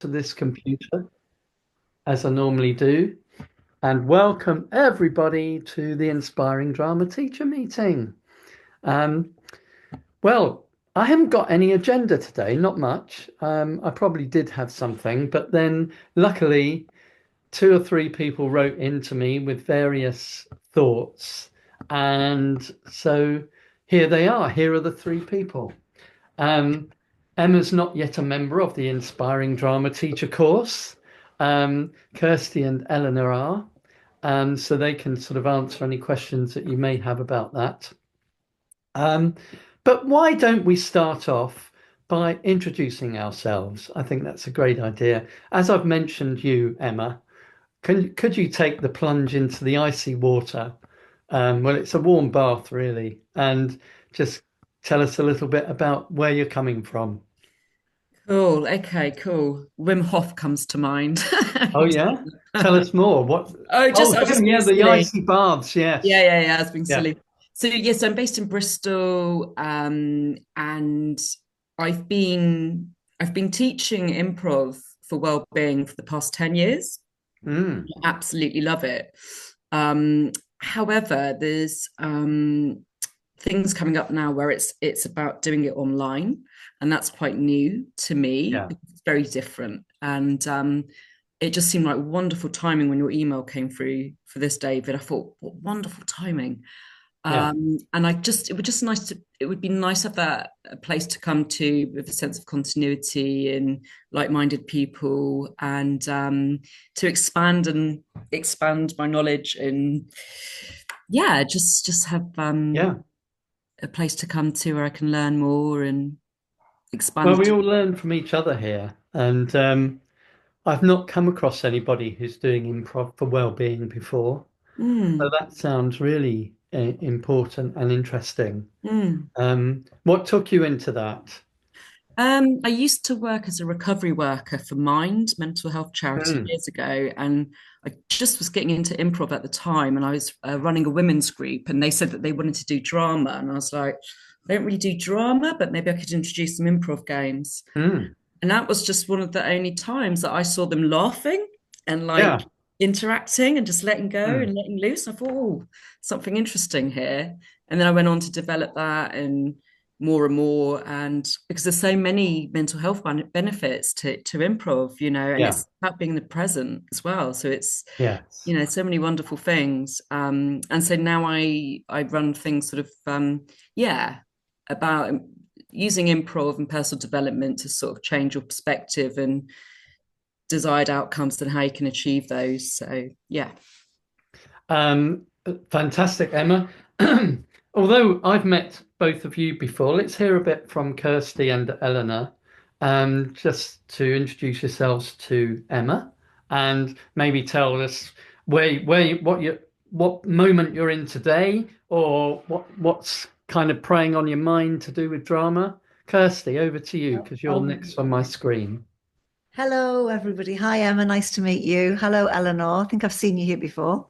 to this computer as I normally do, and welcome everybody to the Inspiring Drama Teacher Meeting. Um, well, I haven't got any agenda today, not much. I probably did have something, but then luckily, two or three people wrote into me with various thoughts, and so here they are. Here are the three people. Um, Emma's not yet a member of the Inspiring Drama Teacher course. Kirsty and Eleanor are, so they can sort of answer any questions that you may have about that. Um, but why don't we start off by introducing ourselves? I think that's a great idea. As I've mentioned you, Emma, could you take the plunge into the icy water? Well, it's a warm bath, really, and just tell us a little bit about where you're coming from. Cool. Okay, cool. Wim Hof comes to mind. Oh yeah, tell us more. What? Oh I was just being yeah, the silly. icy baths. Yeah, Yes. yeah, yeah. I was being Yeah. silly. So yes, I'm based in Bristol, and I've been I've been teaching improv for well-being for the past 10 years. Mm. I absolutely love it. Um, However, there's things coming up now where it's about doing it online, and that's quite new to me Yeah. because it's very different. And it just seemed like wonderful timing when your email came through for this, David. I thought, what wonderful timing. Yeah. And it would be nice to have that a place to come to with a sense of continuity and like-minded people, and to expand my knowledge, and yeah, just have Yeah. a place to come to where I can learn more and Well, expand. we all learn from each other here, and I've not come across anybody who's doing improv for well-being before. So Mm, that sounds really important and interesting. mm. What took you into that? I used to work as a recovery worker for Mind mental health charity Mm. years ago, and I just was getting into improv at the time, and I was running a women's group, and they said that they wanted to do drama, and I was like, I don't really do drama, but maybe I could introduce some improv games. Mm. And that was just one of the only times that I saw them laughing and like Yeah. interacting and just letting go Mm. and letting loose. I thought, oh, something interesting here. And then I went on to develop that and more and more. And because there's so many mental health benefits to improv, and Yeah. it's about being in the present as well. So it's, Yes. so many wonderful things. And so now I run things sort of, yeah, about using improv and personal development to sort of change your perspective and desired outcomes and how you can achieve those. So yeah. Um, Fantastic, Emma. Although I've met both of you before, let's hear a bit from Kirsty and Eleanor. Just to introduce yourselves to Emma, and maybe tell us what moment you're in today, or what's kind of preying on your mind to do with drama. Kirsty, over to you because you're Oh, next on my screen. Hello, everybody. Hi, Emma. Nice to meet you. Hello, Eleanor. I think I've seen you here before.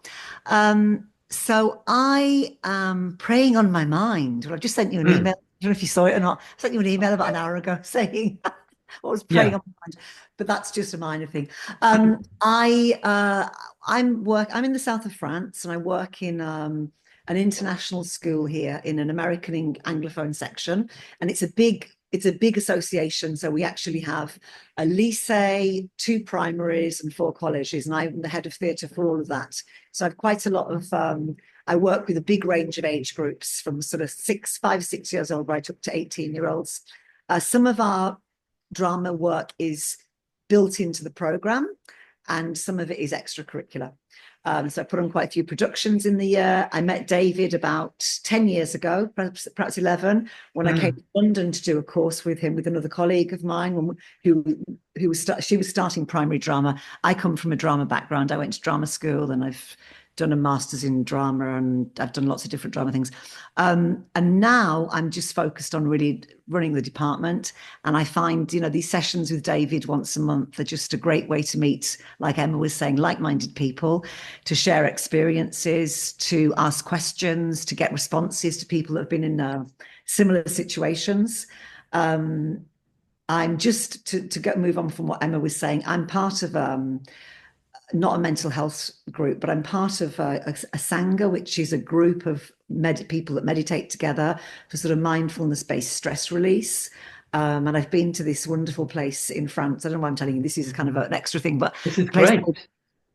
So I am praying on my mind. Well, I just sent you an Hmm. email. I don't know if you saw it or not. I sent you an email about an hour ago saying what was praying Yeah. on my mind, but that's just a minor thing. I'm in the south of France, and I work in an international school here in an American Anglophone section, and it's a big association. So we actually have a lycée, two primaries, and four colleges, and I'm the head of theatre for all of that. So I've quite a lot of. I work with a big range of age groups from sort of 6 years old right up to 18-year-olds. Some of our drama work is built into the program, and some of it is extracurricular. So I put on quite a few productions in the year. I met David about 10 years ago, perhaps 11, when I came Hmm. to London to do a course with him, with another colleague of mine, who, she was starting primary drama. I come from a drama background. I went to drama school, and I've done a master's in drama, and I've done lots of different drama things. And now I'm just focused on really running the department. And I find, these sessions with David once a month are just a great way to meet, like Emma was saying, like-minded people, to share experiences, to ask questions, to get responses to people that have been in similar situations. Um, I'm just to move on from what Emma was saying. I'm part of not a mental health group, but I'm part of a Sangha, which is a group of people that meditate together for sort of mindfulness-based stress release. And I've been to this wonderful place in France. I don't know why I'm telling you, this is kind of an extra thing, but This is a place great. called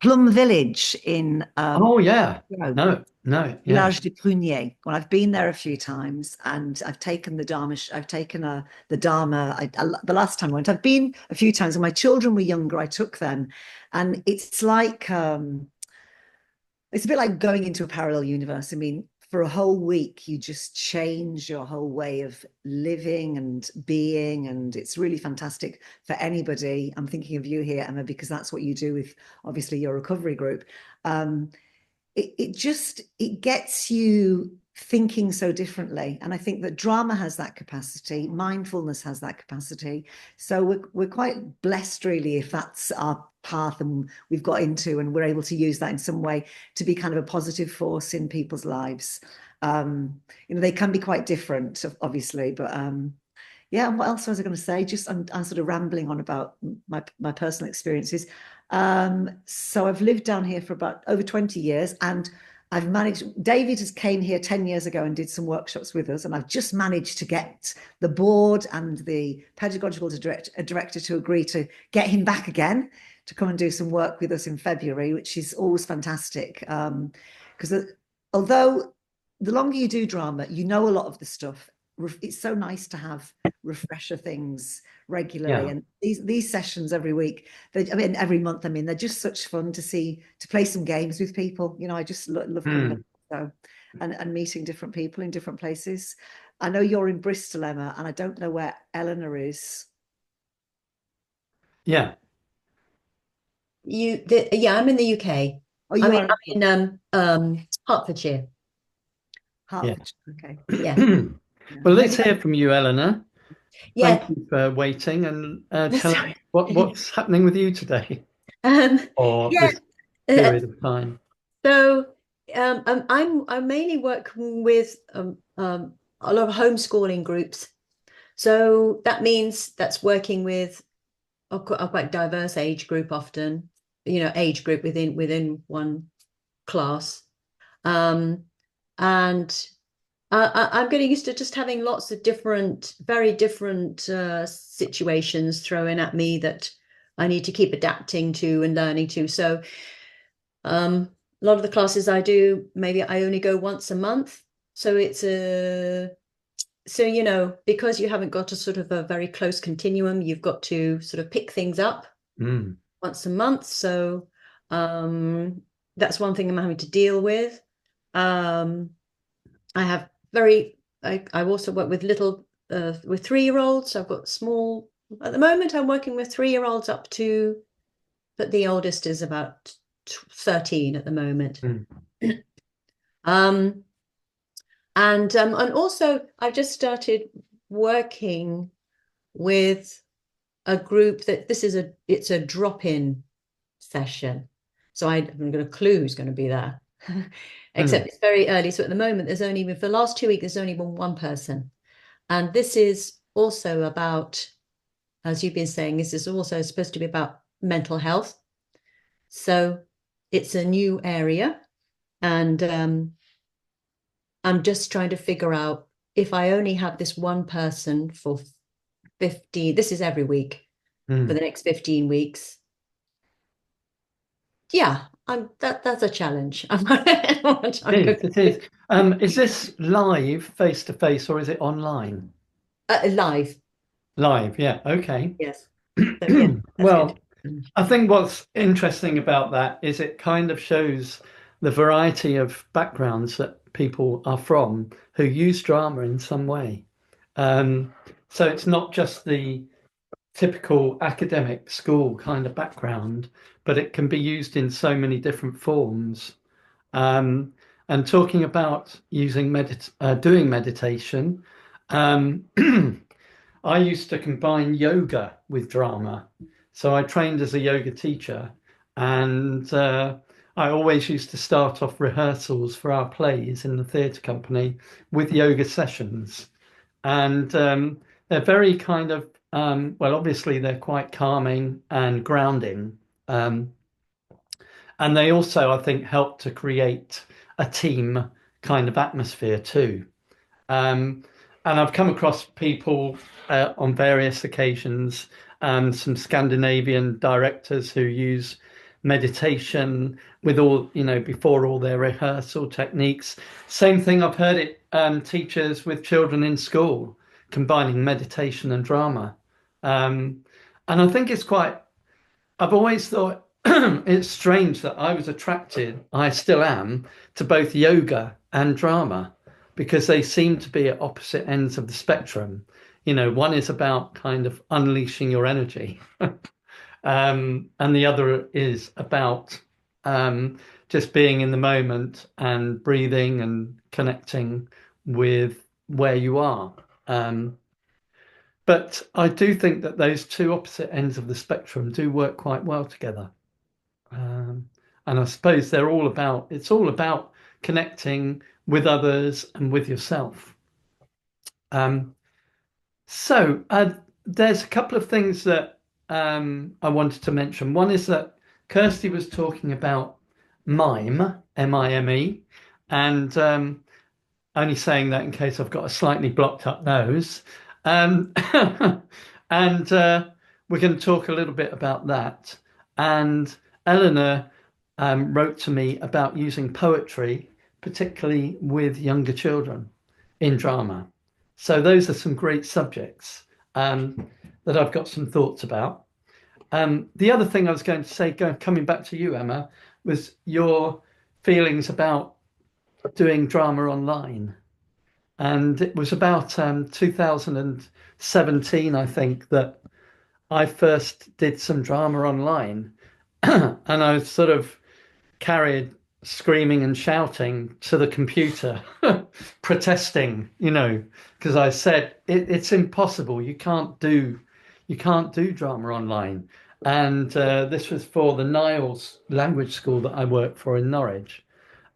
Plum Village in Oh yeah. you No, yeah. Village de Prunier. Well, I've been there a few times, and I've taken the Dharma. I've taken the Dharma. The last time I went, I've been a few times. When my children were younger, I took them, and it's like it's a bit like going into a parallel universe. I mean, for a whole week, you just change your whole way of living and being, and it's really fantastic for anybody. I'm thinking of you here, Emma, because that's what you do with obviously your recovery group. It gets you thinking so differently, and I think that drama has that capacity, mindfulness has that capacity, so we're quite blessed really if that's our path and we've got into, and we're able to use that in some way to be kind of a positive force in people's lives. They can be quite different obviously, but yeah. And what else was I going to say? Just I'm sort of rambling on about my personal experiences. So I've lived down here for about over 20 years, and I've managed. David has came here 10 years ago and did some workshops with us, and I've just managed to get the board and the pedagogical director to agree to get him back again to come and do some work with us in February, which is always fantastic. Because although the longer you do drama, you know a lot of the stuff. It's so nice to have refresher things regularly, and these sessions every week, every month, they're just such fun to play some games with people. I just love coming up, and meeting different people in different places. I know you're in Bristol, Emma, and I don't know where Eleanor is. Yeah. I'm in the UK. Oh, you are I'm in Hertfordshire. Hertfordshire. Okay. Yeah. Well, let's hear from you, Eleanor. Yeah. Thank you for waiting, and tell us what's happening with you today or Yeah. this period of time. So I mainly work with a lot of homeschooling groups. So that means that's working with a quite diverse age group often, age group within one class. And I'm getting used to just having lots of very different situations thrown at me that I need to keep adapting to and learning to. So a lot of the classes I do, maybe I only go once a month. So because you haven't got a sort of a very close continuum, you've got to sort of pick things up once a month. So that's one thing I'm having to deal with. I also work with with 3-year-olds. So I've got small, at the moment I'm working with 3-year-olds up to, but the oldest is about 13 at the moment. And also I've just started working with a group that it's a drop-in session. So I haven't got a clue who's going to be there. Except it's very early. So at the moment, for the last 2 weeks, there's only been one person. And this is also about, as you've been saying, this is also supposed to be about mental health. So it's a new area. And I'm just trying to figure out, if I only have this one person for 15, this is every week for the next 15 weeks. Yeah, that's a challenge. It is. Is this live, face to face, or is it online? Live. Live, yeah. Okay. Yes. So, yeah, well, I think what's interesting about that is it kind of shows the variety of backgrounds that people are from who use drama in some way. So it's not just the typical academic school kind of background, but it can be used in so many different forms. And talking about doing meditation, I used to combine yoga with drama. So I trained as a yoga teacher, and I always used to start off rehearsals for our plays in the theatre company with yoga sessions. And they're very kind of well, obviously they're quite calming and grounding. And they also, I think, help to create a team kind of atmosphere too. Um, and I've come across people on various occasions, some Scandinavian directors who use meditation with all, before all their rehearsal techniques. Same thing, I've heard it, teachers with children in school combining meditation and drama. And I think I've always thought it's strange that I was attracted, I still am, to both yoga and drama because they seem to be at opposite ends of the spectrum. One is about kind of unleashing your energy, and the other is about just being in the moment and breathing and connecting with where you are. But I do think that those two opposite ends of the spectrum do work quite well together. And I suppose it's all about connecting with others and with yourself. So there's a couple of things that I wanted to mention. One is that Kirsty was talking about mime, M-I-M-E, and only saying that in case I've got a slightly blocked up nose. Um, and we're going to talk a little bit about that. And Eleanor wrote to me about using poetry, particularly with younger children in drama. So those are some great subjects that I've got some thoughts about. The other thing I was going to say, coming back to you, Emma, was your feelings about doing drama online. And it was about 2017, I think, that I first did some drama online. And I was sort of carried screaming and shouting to the computer, protesting, because I said it's impossible. You can't do drama online. And this was for the Niles language school that I work for in Norwich.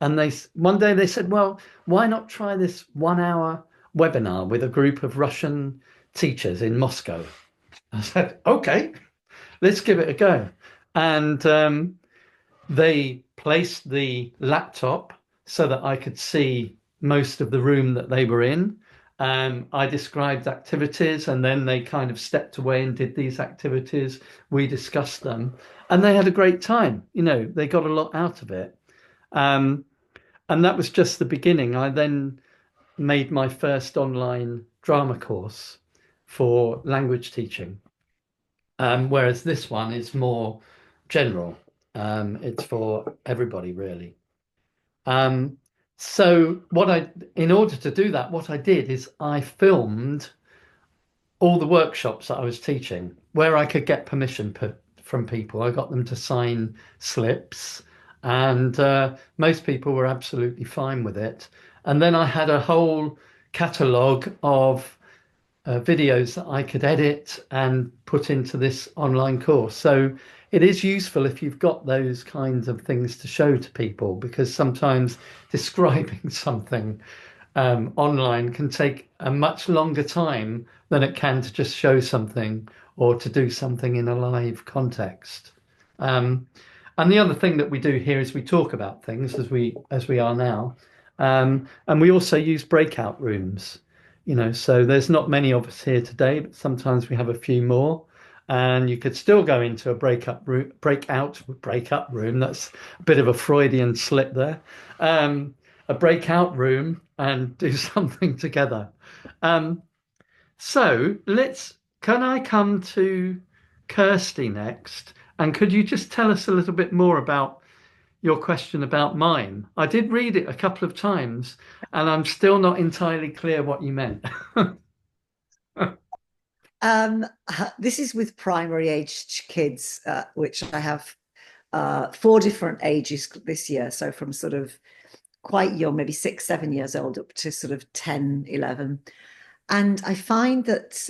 And one day they said, well, why not try this 1 hour webinar with a group of Russian teachers in Moscow? I said, okay, let's give it a go. And they placed the laptop so that I could see most of the room that they were in. I described activities and then they kind of stepped away and did these activities. We discussed them and they had a great time. They got a lot out of it. And that was just the beginning. I then made my first online drama course for language teaching, whereas this one is more general. It's for everybody, really. So in order to do that, what I did is I filmed all the workshops that I was teaching where I could get permission from people. I got them to sign slips. And most people were absolutely fine with it. And then I had a whole catalogue of videos that I could edit and put into this online course. So it is useful if you've got those kinds of things to show to people, because sometimes describing something online can take a much longer time than it can to just show something or to do something in a live context. And the other thing that we do here is we talk about things as we are now, and we also use breakout rooms. So there's not many of us here today, but sometimes we have a few more, and you could still go into a breakout room. That's a bit of a Freudian slip there. A breakout room and do something together. So can I come to Kirsty next? And could you just tell us a little bit more about your question about mime? I did read it a couple of times and I'm still not entirely clear what you meant. This is with primary aged kids, which I have 4 different ages this year. So from sort of quite young, maybe 6, 7 years old, up to sort of 10, 11. And I find that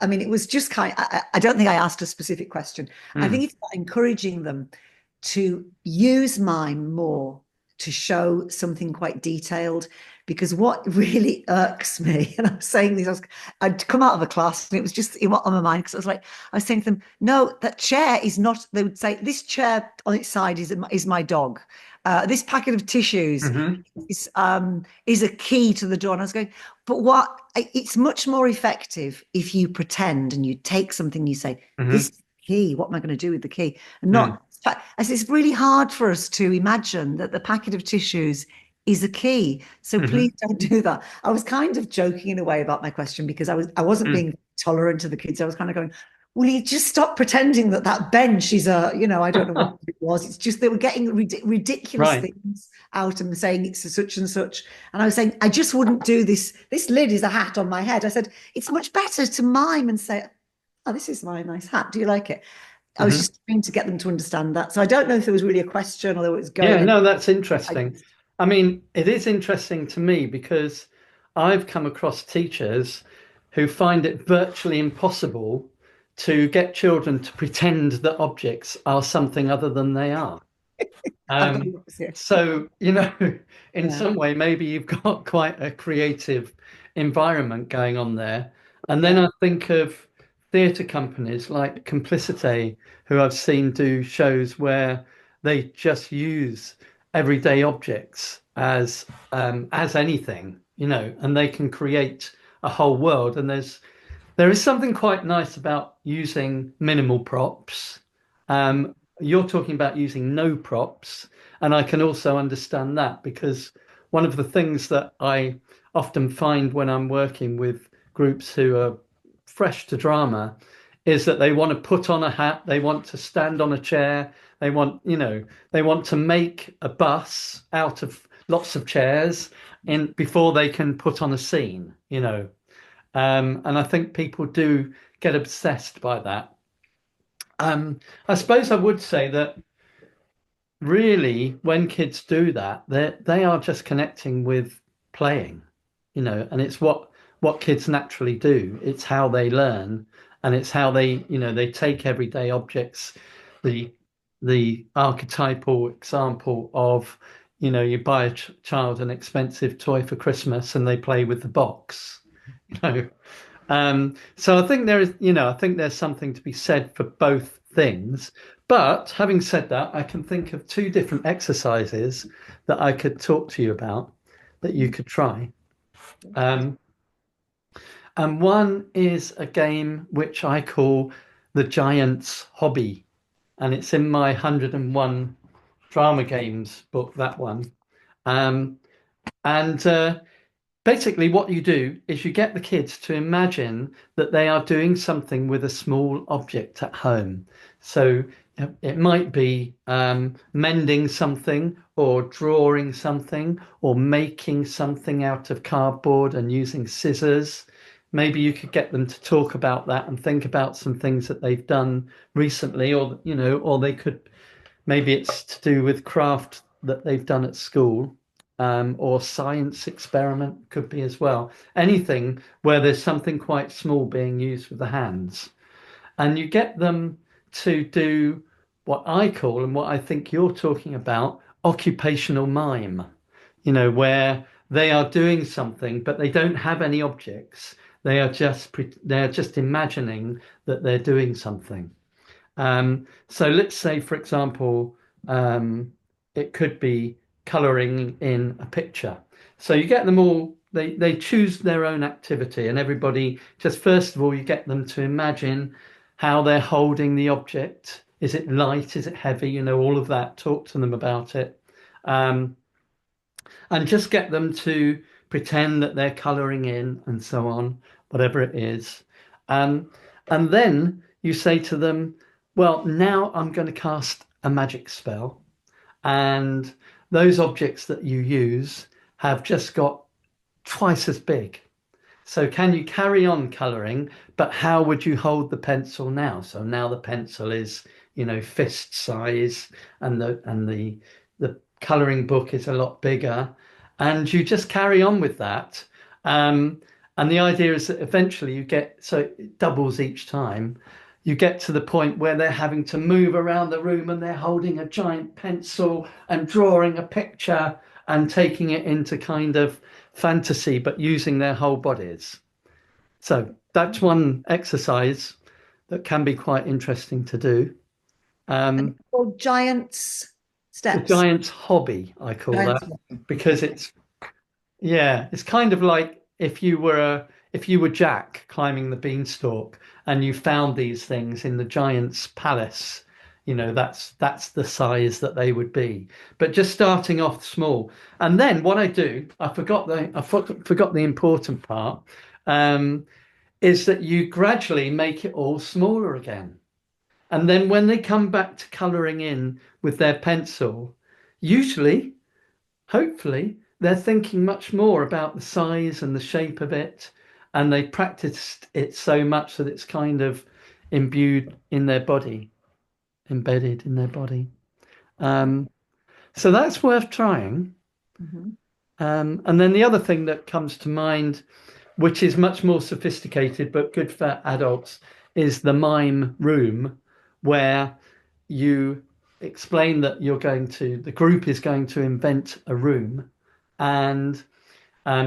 it was just I don't think I asked a specific question. I think it's about encouraging them to use mime more to show something quite detailed, because what really irks me, and I was saying this, I'd come out of a class and it was just on my mind, because I was saying to them, no, that chair is not, they would say, this chair on its side is my dog. This packet of tissues is a key to the door. And I was going, but it's much more effective if you pretend and you take something, you say, this is the key, what am I going to do with the key? And not, as it's really hard for us to imagine that the packet of tissues is a key. So please don't do that. I was kind of joking in a way about my question, because I wasn't being tolerant to the kids. I was kind of going, will you just stop pretending that bench is I don't know what it was. It's just they were getting ridiculous things out and saying it's a such and such. And I was saying, I just wouldn't do this. This lid is a hat on my head. I said, it's much better to mime and say, oh, this is my nice hat. Do you like it? I was just trying to get them to understand that. So I don't know if there was really a question or there was going. Yeah, no, that's interesting. I mean, it is interesting to me because I've come across teachers who find it virtually impossible to get children to pretend that objects are something other than they are. So, in some way, maybe you've got quite a creative environment going on there. And then I think of theatre companies like Complicité, who I've seen do shows where they just use everyday objects as anything, and they can create a whole world. And there is something quite nice about using minimal props. You're talking about using no props, and I can also understand that, because one of the things that I often find when I'm working with groups who are fresh to drama is that they want to put on a hat, they want to stand on a chair, they want to make a bus out of lots of chairs before they can put on a scene, and I think people do get obsessed by that. I suppose I would say that really when kids do that, they are just connecting with playing, and it's what kids naturally do. It's how they learn, and it's how they take everyday objects. The archetypal example of, you buy a child an expensive toy for Christmas and they play with the box, So I think there's something to be said for both things. But having said that, I can think of two different exercises that I could talk to you about that you could try. And one is a game which I call the Giant's Hobby. And it's in my 101 drama games book, that one. Basically what you do is you get the kids to imagine that they are doing something with a small object at home. So it might be mending something or drawing something or making something out of cardboard and using scissors. Maybe you could get them to talk about that and think about some things that they've done recently, or they could, maybe it's to do with craft that they've done at school. Or science experiment could be as well. Anything where there's something quite small being used with the hands. And you get them to do what I call, and what I think you're talking about, occupational mime, where they are doing something, but they don't have any objects. They're just imagining that they're doing something. So let's say, for example, it could be colouring in a picture. So you get them all, they choose their own activity, and everybody just, first of all, you get them to imagine how they're holding the object. Is it light? Is it heavy? All of that. Talk to them about it. And just get them to pretend that they're colouring in and so on, whatever it is. And then you say to them, well, now I'm going to cast a magic spell, and those objects that you use have just got twice as big. So can you carry on colouring, but how would you hold the pencil now? So now the pencil is, fist size, and the colouring book is a lot bigger, and you just carry on with that. And the idea is that eventually so it doubles each time. you get to the point where they're having to move around the room and they're holding a giant pencil and drawing a picture and taking it into kind of fantasy, but using their whole bodies. So that's one exercise that can be quite interesting to do. Called Giants The Steps. giant's hobby, I call Giant's that, because it's kind of like if you were Jack climbing the beanstalk and you found these things in the giant's palace, that's the size that they would be. But just starting off small. And then what I do, I forgot the important part, is that you gradually make it all smaller again. And then when they come back to colouring in with their pencil, usually, hopefully, they're thinking much more about the size and the shape of it. And they practiced it so much that it's kind of imbued in their body, embedded in their body. So that's worth trying. Mm-hmm. And then the other thing that comes to mind, which is much more sophisticated but good for adults, is the Mime Room, where you explain that the group is going to invent a room, and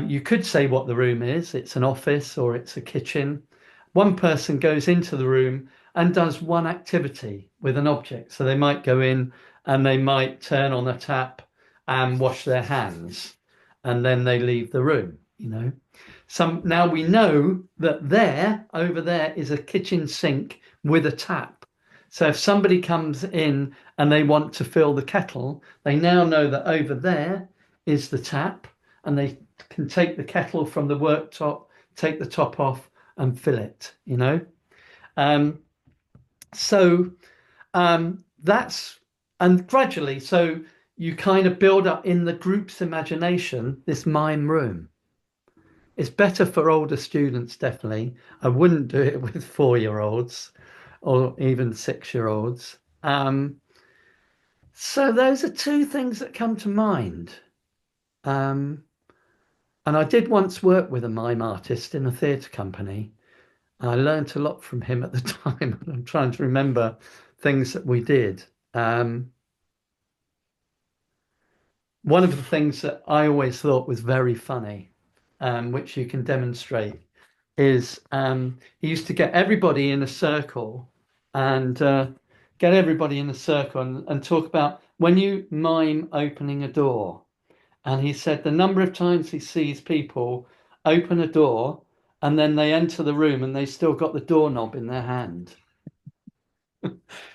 you could say what the room is. It's an office or it's a kitchen. One person goes into the room and does one activity with an object. So they might go in and they might turn on a tap and wash their hands, and then they leave the room, Now we know that over there is a kitchen sink with a tap. So if somebody comes in and they want to fill the kettle, they now know that over there is the tap, and they can take the kettle from the worktop, take the top off and fill it, So that's, and gradually, so you kind of build up in the group's imagination this mime room. It's better for older students, definitely. I wouldn't do it with 4-year-olds or even 6-year-olds. So those are two things that come to mind. And I did once work with a mime artist in a theatre company. I learned a lot from him at the time. I'm trying to remember things that we did. One of the things that I always thought was very funny, which you can demonstrate, is he used to get everybody in a circle and talk about when you mime opening a door. And he said the number of times he sees people open a door and then they enter the room and they still got the doorknob in their hand.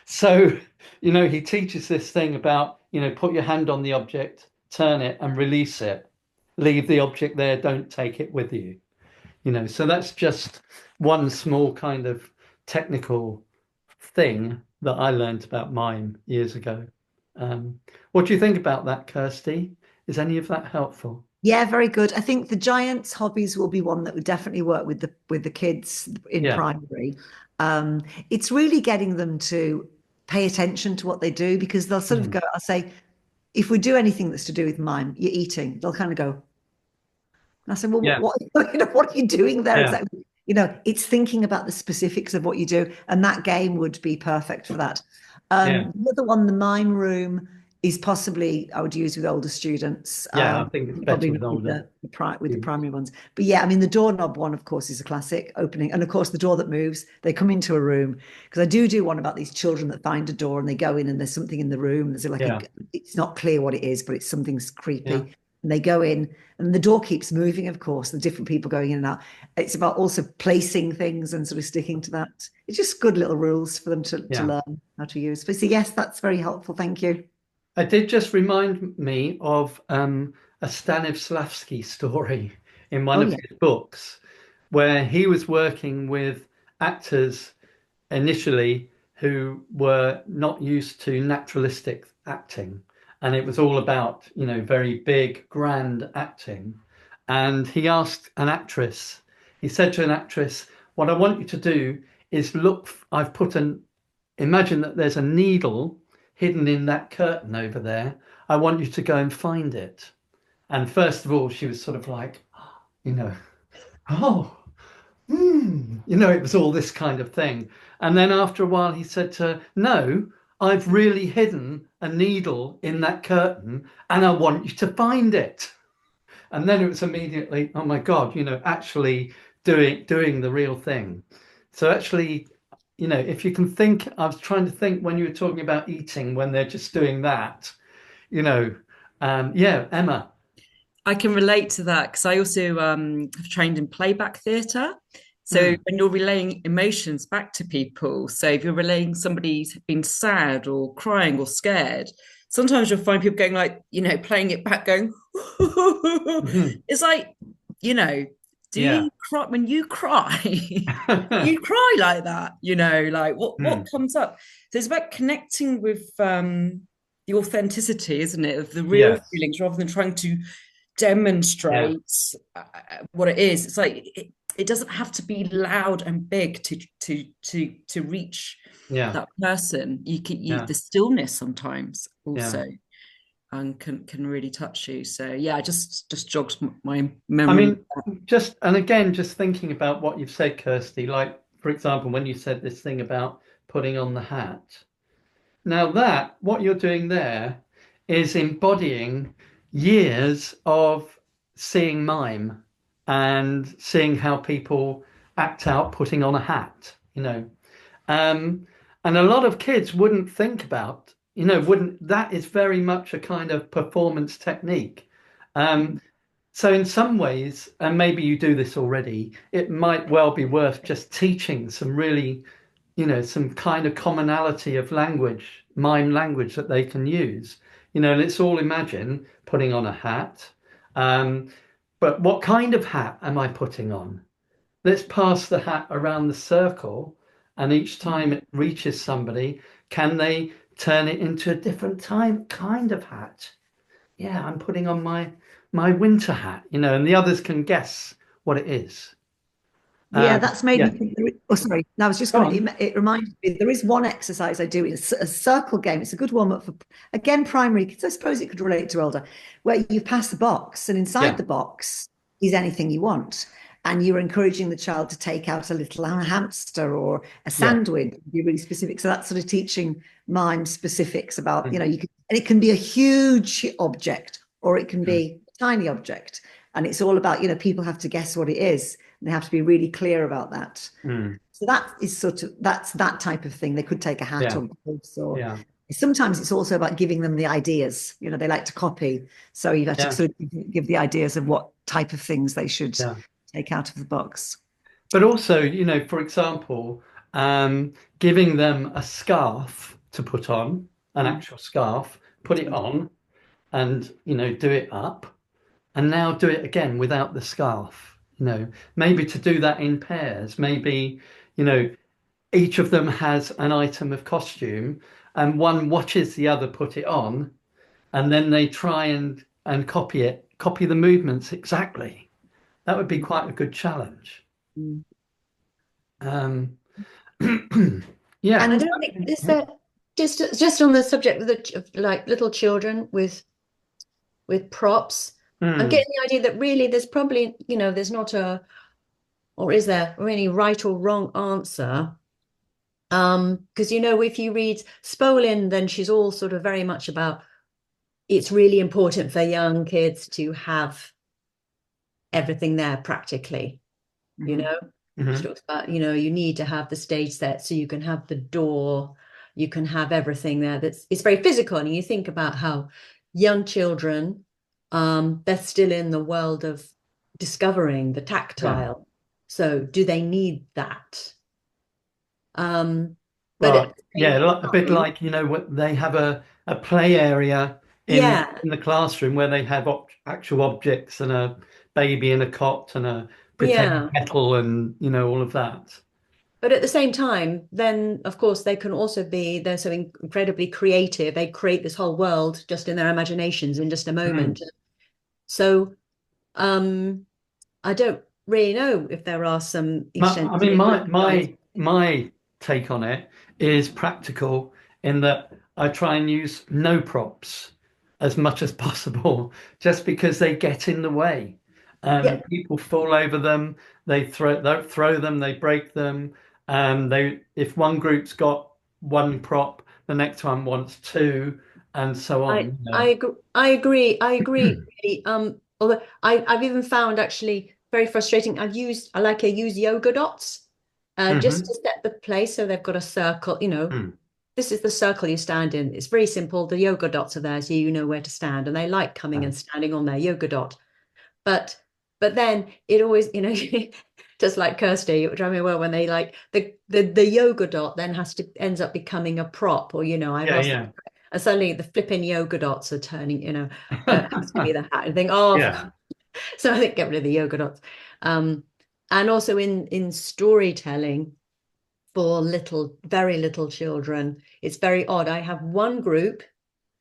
So, he teaches this thing about, put your hand on the object, turn it and release it. Leave the object there, don't take it with you. So that's just one small kind of technical thing that I learned about mime years ago. What do you think about that, Kirsty? Is any of that helpful? Yeah, very good. I think the Giants hobbies will be one that would definitely work with the kids in primary. It's really getting them to pay attention to what they do, because they'll sort of go, I'll say, if we do anything that's to do with mime, you're eating, they'll kind of go. And I said, well, what are you doing there exactly? It's thinking about the specifics of what you do, and that game would be perfect for that. The other one, the Mime Room, is possibly I would use with older students. I think it's better with older. With the primary ones. But yeah, I mean, the doorknob one, of course, is a classic opening. And of course, the door that moves, they come into a room. Because I do one about these children that find a door and they go in and there's something in the room. There's it's not clear what it is, but it's something creepy. Yeah. And they go in and the door keeps moving, of course, the different people going in and out. It's about also placing things and sort of sticking to that. It's just good little rules for them to learn how to use. But so yes, that's very helpful. Thank you. It did just remind me of a Stanislavski story in one of his books, where he was working with actors initially who were not used to naturalistic acting. And it was all about, very big, grand acting. And he asked an actress, he said to an actress, what I want you to do is imagine that there's a needle hidden in that curtain over there. I want you to go and find it. And first of all, she was sort of like, oh, it was all this kind of thing. And then after a while, he said to her, no, I've really hidden a needle in that curtain and I want you to find it. And then it was immediately, oh my God, actually doing the real thing. So actually, if you can think, I was trying to think when you were talking about eating, when they're just doing that, yeah, Emma. I can relate to that because I also have trained in playback theatre. So when you're relaying emotions back to people, so if you're relaying somebody's been sad or crying or scared, sometimes you'll find people going like, playing it back, going, it's like, do Yeah. you cry when you cry? You cry like that, like what comes up? So it's about connecting with the authenticity, isn't it, of the real Yes. feelings rather than trying to demonstrate what it is. It's like it doesn't have to be loud and big to reach that person. You can the stillness sometimes also and can really touch you. So yeah, just jogs my memory. I mean, just thinking about what you've said, Kirsty, like for example, when you said this thing about putting on the hat. Now that what you're doing there is embodying years of seeing mime and seeing how people act out putting on a hat, and a lot of kids wouldn't think about, that is very much a kind of performance technique. So in some ways, and maybe you do this already, it might well be worth just teaching some really, some kind of commonality of language, mime language that they can use. Let's all imagine putting on a hat. But what kind of hat am I putting on? Let's pass the hat around the circle, and each time it reaches somebody, can they turn it into a different kind of hat? Yeah, I'm putting on my winter hat, and the others can guess what it is. Yeah, that's made yeah. me think. Oh, sorry. No, I was just going. It reminded me. There is one exercise I do. It's a circle game. It's a good warm up for again primary kids. I suppose it could relate to older, where you pass the box, and inside the box is anything you want, and you're encouraging the child to take out a little hamster or a sandwich. Be really specific. So that's sort of teaching mime specifics about you can, and it can be a huge object or it can be a tiny object, and it's all about people have to guess what it is. They have to be really clear about that. So that is that's that type of thing. They could take a hat or gloves, or sometimes it's also about giving them the ideas. They like to copy, so you have to sort of give the ideas of what type of things they should take out of the box. But also, for example, giving them a scarf to put on, an actual scarf, put it on, and do it up, and now do it again without the scarf. Maybe to do that in pairs. Maybe, each of them has an item of costume and one watches the other put it on, and then they try and copy the movements exactly. That would be quite a good challenge. Yeah. And I don't think is that just on the subject of like little children with props. I'm getting the idea that really there's probably, there's not or is there any right or wrong answer? Because, if you read Spolin, then she's all sort of very much about it's really important for young kids to have everything there practically, She talks about, you need to have the stage set so you can have the door, you can have everything there. It's very physical. And you think about how young children, they're still in the world of discovering the tactile. So do they need that? A bit like, what they have a play area in the classroom where they have actual objects and a baby in a cot and a pretend kettle and, all of that. But at the same time, then, of course, they're so incredibly creative. They create this whole world just in their imaginations in just a moment. So I don't really know if there are some my take on it is practical in that I try and use no props as much as possible, just because they get in the way. Yeah. People fall over them, they throw them, they break them. If one group's got one prop, the next one wants two, and so on. I agree. Really. Although I've even found actually very frustrating. I use yoga dots, just Mhm. to set the place so they've got a circle. Mm. This is the circle you stand in. It's very simple. The yoga dots are there, so you know where to stand, and they like coming and standing on their yoga dot. But then it always, just like Kirsty, it would drive me well when they like the yoga dot then ends up becoming a prop, or I've Yeah, lost yeah, and suddenly the flipping yoga dots are turning, has to be the hat. And think, oh, yeah. so I think get rid of the yoga dots. And also in storytelling for very little children, it's very odd. I have one group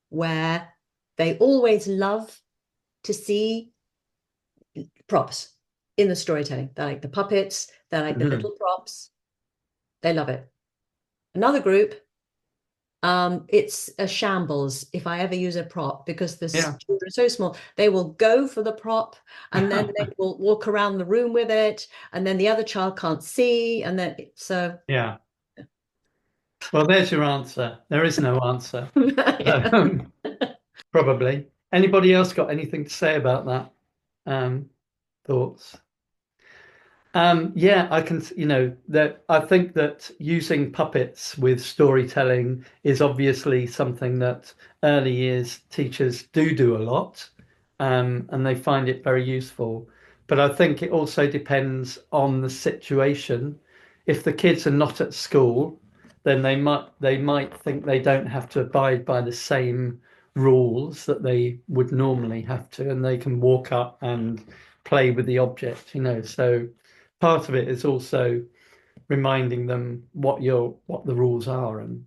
where they always love to see props in the storytelling. They like the puppets, they like the Mhm. little props, they love it. Another group, it's a shambles if I ever use a prop, because the Yeah. children are so small. They will go for the prop and then they will walk around the room with it, and then the other child can't see, and then Yeah. Well, there's your answer. There is no answer. yeah. Um, Probably. Anybody else got anything to say about that? Thoughts? Yeah, I can, that I think that using puppets with storytelling is obviously something that early years teachers do a lot, and they find it very useful. But I think it also depends on the situation. If the kids are not at school, then they might think they don't have to abide by the same rules that they would normally have to, and they can walk up and play with the object. So part of it is also reminding them what the rules are, and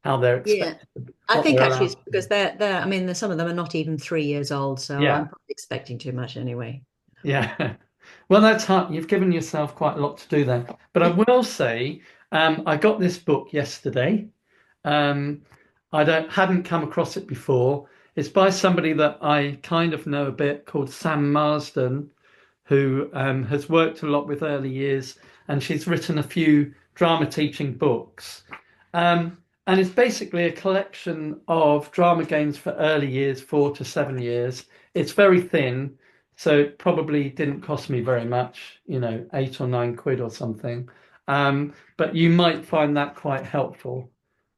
how they're Yeah. expected, I what think they're actually allowed it's to because do. I mean, some of them are not even 3 years old, so I'm Yeah, probably expecting too much anyway. yeah. Well, that's hard. You've given yourself quite a lot to do there. But I will say, I got this book yesterday. Um, I don't hadn't come across it before. It's by somebody that I kind of know a bit, called Sam Marsden, who has worked a lot with early years, and she's written a few drama teaching books. And it's basically a collection of drama games for early years, 4 to 7 years. It's very thin, so it probably didn't cost me very much, 8 or 9 quid or something. But you might find that quite helpful.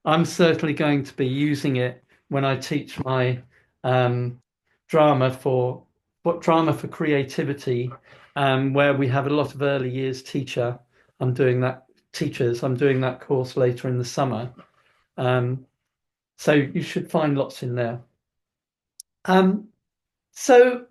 I'm certainly going to be using it when I teach my um, drama for drama for creativity, where we have a lot of early years I'm doing that teachers. I'm doing that course later in the summer. Um, so you should find lots in there. Um, so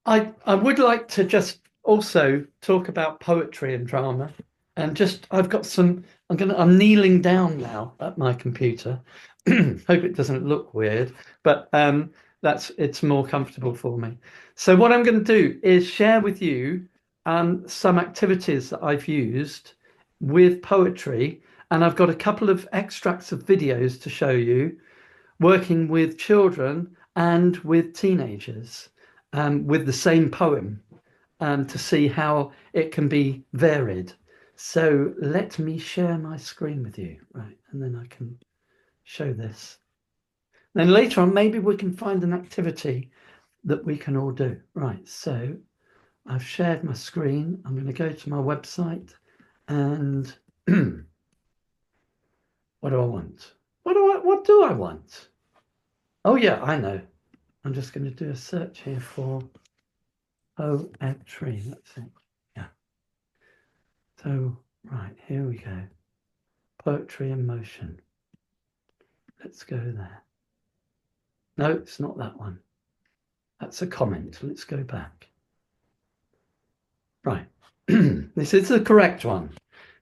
I would like to just also talk about poetry and drama, and just I've got some. I'm kneeling down now at my computer. Hope it doesn't look weird, but it's more comfortable for me. So what I'm going to do is share with you some activities that I've used with poetry, and I've got a couple of extracts of videos to show you working with children and with teenagers, with the same poem, to see how it can be varied. So let me share my screen with you, right? And then I can show this. Then later on, maybe we can find an activity that we can all do. Right, so I've shared my screen. I'm going to go to my website, and what do I want? What do I want? Oh yeah, I know. I'm just going to do a search here for poetry. That's it. Yeah. So, right, here we go. Poetry in motion. Let's go there. No, it's not that one. That's a comment. Let's go back. Right. This is the correct one.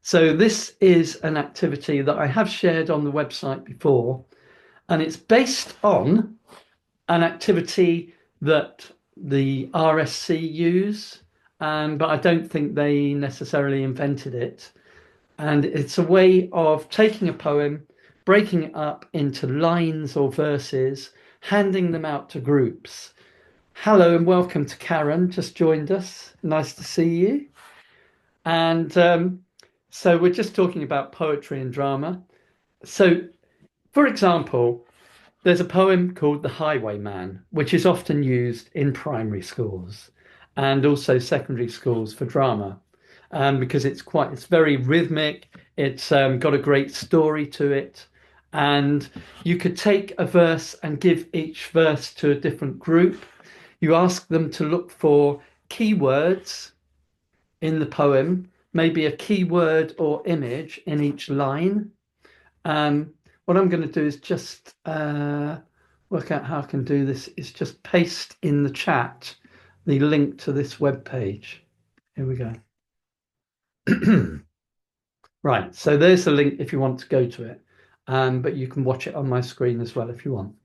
So this is an activity that I have shared on the website before, and it's based on an activity that the RSC use, but I don't think they necessarily invented it. And it's a way of taking a poem, breaking it up into lines or verses, handing them out to groups. Hello and welcome to Karen, just joined us. Nice to see you. And so we're just talking about poetry and drama. So, for example, there's a poem called The Highwayman, which is often used in primary schools and also secondary schools for drama, because it's very rhythmic. It's got a great story to it. And you could take a verse and give each verse to a different group. You ask them to look for keywords in the poem, maybe a keyword or image in each line. What I'm going to do is just work out how I can do this, is just paste in the chat the link to this web page. Here we go. Right, so there's the link if you want to go to it, but you can watch it on my screen as well if you want.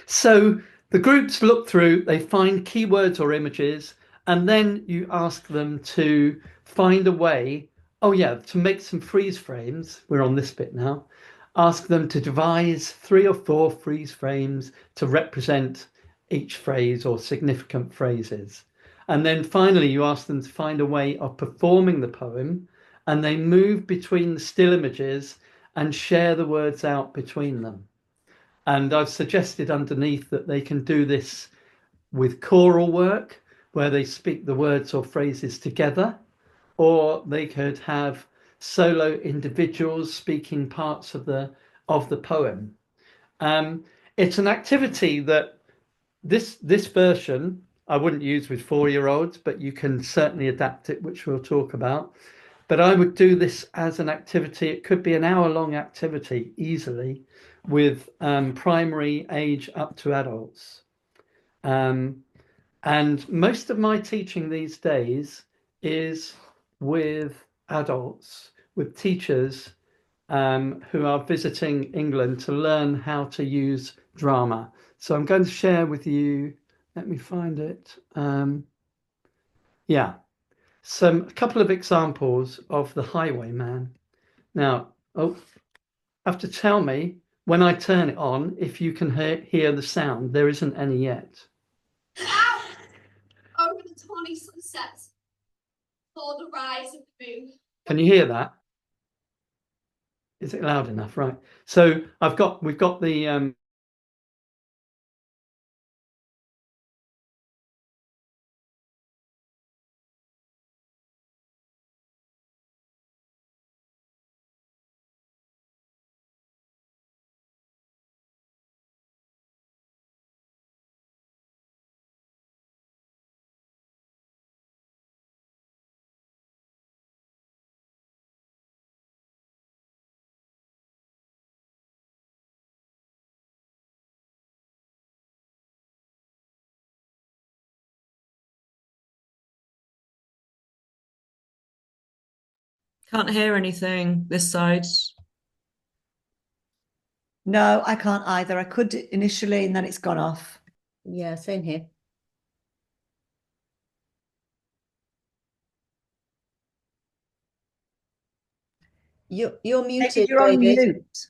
So the groups look through, they find keywords or images, and then you ask them to find a way, to make some freeze frames. We're on this bit now. Ask them to devise 3 or 4 freeze frames to represent each phrase or significant phrases. And then finally, you ask them to find a way of performing the poem, and they move between the still images and share the words out between them. And I've suggested underneath that they can do this with choral work, where they speak the words or phrases together, or they could have solo individuals speaking parts of the poem. It's an activity that this version I wouldn't use with 4-year-olds, but you can certainly adapt it, which we'll talk about. But I would do this as an activity. It could be an hour-long activity easily with primary age up to adults. And most of my teaching these days is with adults, with teachers who are visiting England to learn how to use drama. So I'm going to share with you, let me find it. A couple of examples of the Highwayman. Now, have to tell me when I turn it on if you can hear the sound. There isn't any yet. Out over the tawny sunset for the rise of the moon. Can you hear that? Is it loud enough? Right. So we've got the Can't hear anything this side. No, I can't either. I could initially, and then it's gone off. Yeah, same here. You're muted, David, you're on David. mute.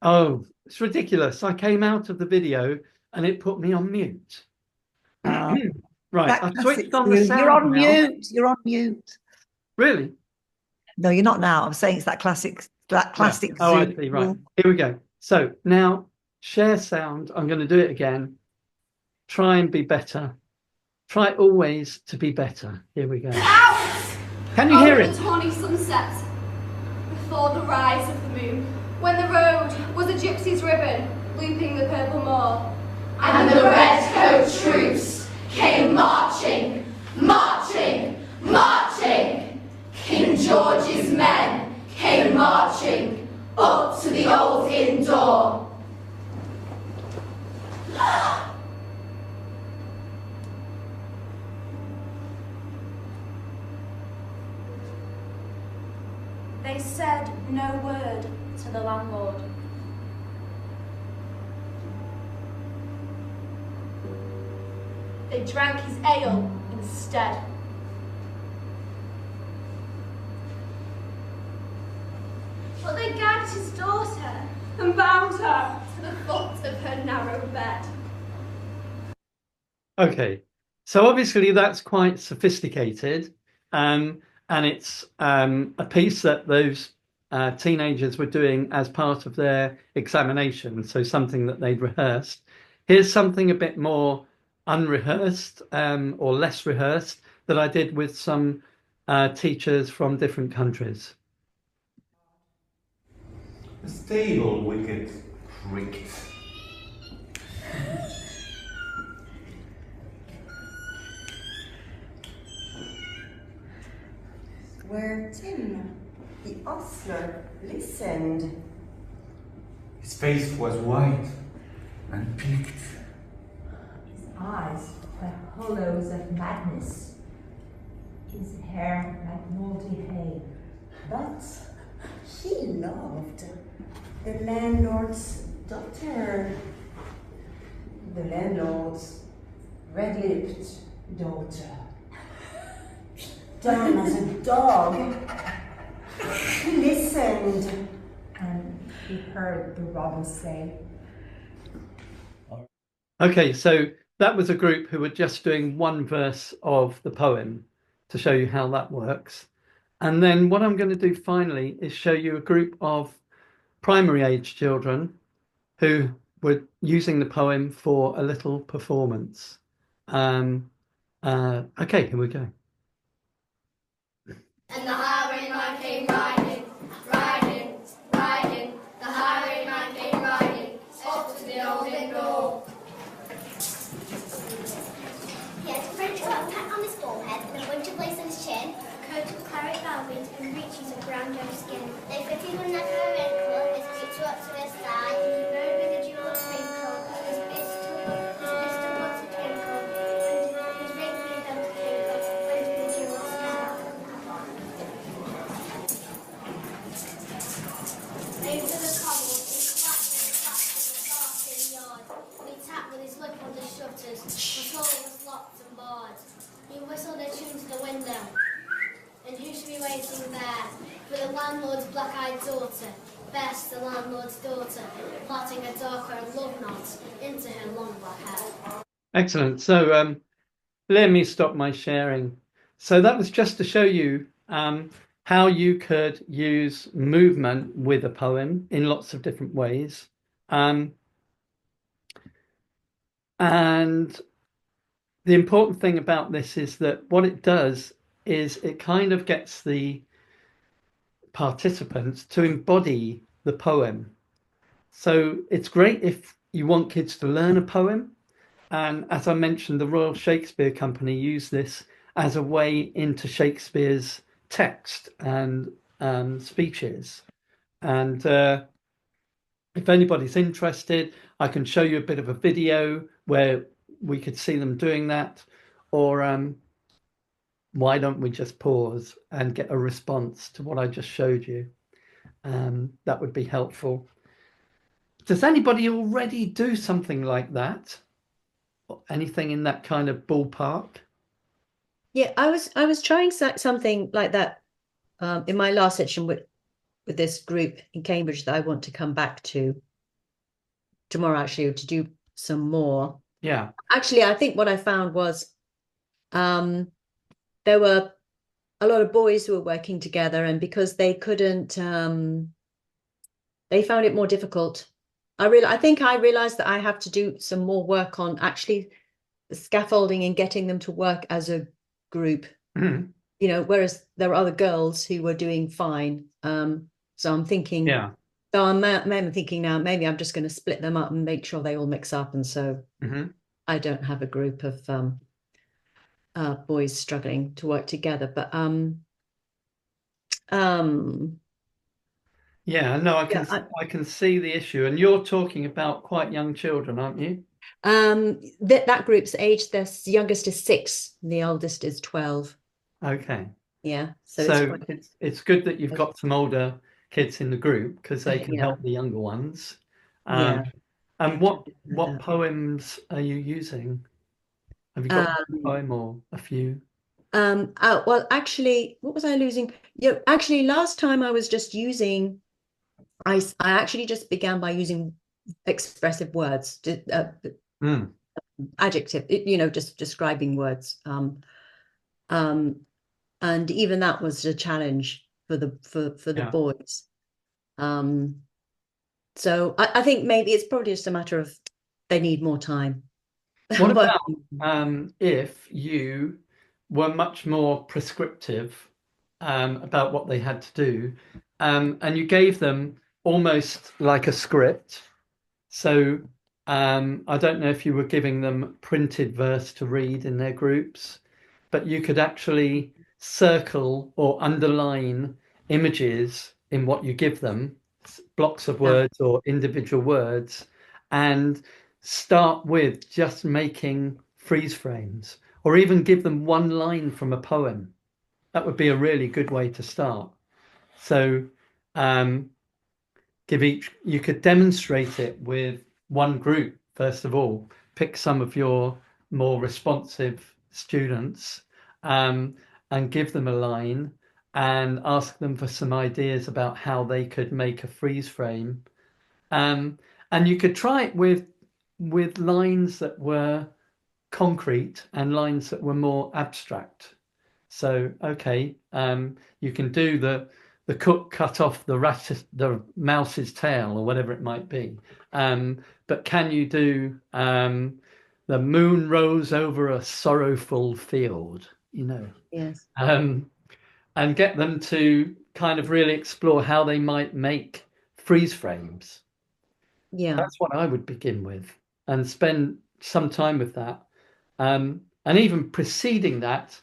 Oh, it's ridiculous. I came out of the video and it put me on mute. Right, I've switched on the sound. You're on now. mute. You're on mute. Really? No, you're not now. I'm saying it's that classic. Yeah. Oh, I see. Right. Here we go. So now share sound. I'm going to do it again. Try and be better. Try always to be better. Here we go. Out Can you hear over it? the tawny sunset before the rise of the moon. When the road was a gypsy's ribbon, looping the purple moor. And the red-coat troops came marching, marching, marching. King George's men came marching up to the old inn door. They said no word to the landlord. They drank his ale instead. But they gagged his daughter and bound her to the foot of her narrow bed. Okay, so obviously that's quite sophisticated, and it's a piece that those teenagers were doing as part of their examination, so something that they'd rehearsed. Here's something a bit more unrehearsed or less rehearsed that I did with some teachers from different countries. The stable wicket creaked. Where Tim, the ostler, listened. His face was white and peaked. His eyes were hollows of madness. His hair like mouldy hay. But he loved the landlord's daughter. The landlord's red-lipped daughter. Dumb as a dog. He listened. And he heard the robin say, Okay, so that was a group who were just doing one verse of the poem to show you how that works. And then what I'm going to do finally is show you a group of primary age children who were using the poem for a little performance. Okay, here we go. And the highwayman came riding, riding, riding. The highwayman came riding up to the old inn door. He had a French top hat on his forehead and a bunch of lace on his chin, a coat of claret velvet and breeches of brown doe skin. They fitted him never a wrinkle, his boots were up to his thigh, and he rode with a jewelled sprinkle, his pistol was a twinkle, and his wrinkly belt a crinkle, and the jewelled sky. Over the cobbles, he clapped and clapped in the Barking yard. And he tapped with his lip on the shutters, the door was locked and barred. He whistled a tune to the window. And who should be waiting there? For the landlord's black-eyed daughter, Bess, the landlord's daughter, plotting a darker love knot into her long black hair. Excellent. So let me stop my sharing. So that was just to show you how you could use movement with a poem in lots of different ways. And the important thing about this is that what it does is it kind of gets the participants to embody the poem. So it's great if you want kids to learn a poem. And as I mentioned, the Royal Shakespeare Company use this as a way into Shakespeare's text and speeches. And if anybody's interested, I can show you a bit of a video where we could see them doing that. Or why don't we just pause and get a response to what I just showed you? That would be helpful. Does anybody already do something like that? Anything in that kind of ballpark? Yeah, I was trying something like that in my last session with this group in Cambridge that I want to come back to tomorrow, actually, to do some more. Yeah. Actually, I think what I found was there were a lot of boys who were working together, and because they couldn't, they found it more difficult. I think I realized that I have to do some more work on actually the scaffolding and getting them to work as a group. Mm-hmm. You know, whereas there were other girls who were doing fine. So I'm thinking, yeah. So I'm thinking now, maybe I'm just going to split them up and make sure they all mix up, and so I don't have a group of boys struggling to work together. But yeah, no, I can see the issue, and you're talking about quite young children, aren't you? That group's age, the youngest is 6, and the oldest is 12. Okay. Yeah. So it's good that you've got some older kids in the group because they can help the younger ones. And what poems are you using? Have you got a poem or a few? Well, actually, what was I losing? Yeah, actually, last time I was just using. I actually just began by using expressive words, Mm. adjective, just describing words. And even that was a challenge for the boys. So I think maybe it's probably just a matter of they need more time. What about if you were much more prescriptive about what they had to do, and you gave them almost like a script? So I don't know if you were giving them printed verse to read in their groups, but you could actually circle or underline images in what you give them, blocks of words or individual words, and start with just making freeze frames, or even give them one line from a poem. That would be a really good way to start. So you could demonstrate it with one group first of all. Pick some of your more responsive students, and give them a line and ask them for some ideas about how they could make a freeze frame. And you could try it with lines that were concrete and lines that were more abstract. So, okay, you can do the cook cut off the mouse's tail or whatever it might be. But can you do the moon rose over a sorrowful field? Yes. And get them to kind of really explore how they might make freeze frames. Yeah. That's what I would begin with and spend some time with that. And even preceding that,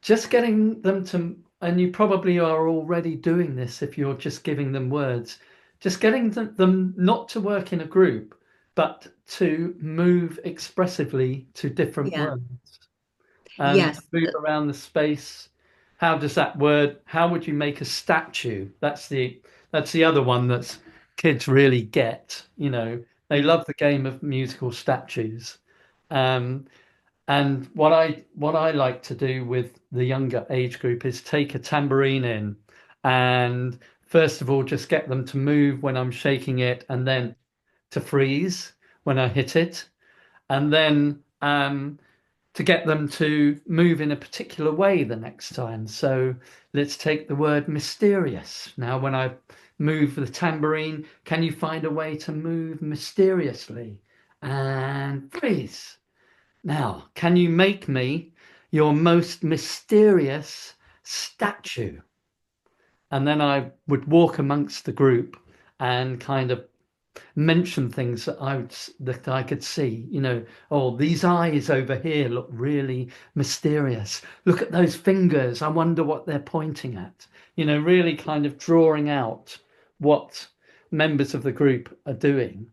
just getting them to, and you probably are already doing this if you're just giving them words, just getting them not to work in a group, but to move expressively to different words. Yes. Move around the space. How would you make a statue? That's the other one that's kids really get. They love the game of musical statues. And what I like to do with the younger age group is take a tambourine in and first of all just get them to move when I'm shaking it, and then to freeze when I hit it, and then to get them to move in a particular way the next time. So let's take the word mysterious. Now, when I move the tambourine, can you find a way to move mysteriously? And freeze. Now, can you make me your most mysterious statue? And then I would walk amongst the group and kind of mention things that I could see. Oh, these eyes over here look really mysterious. Look at those fingers. I wonder what they're pointing at. Really kind of drawing out what members of the group are doing.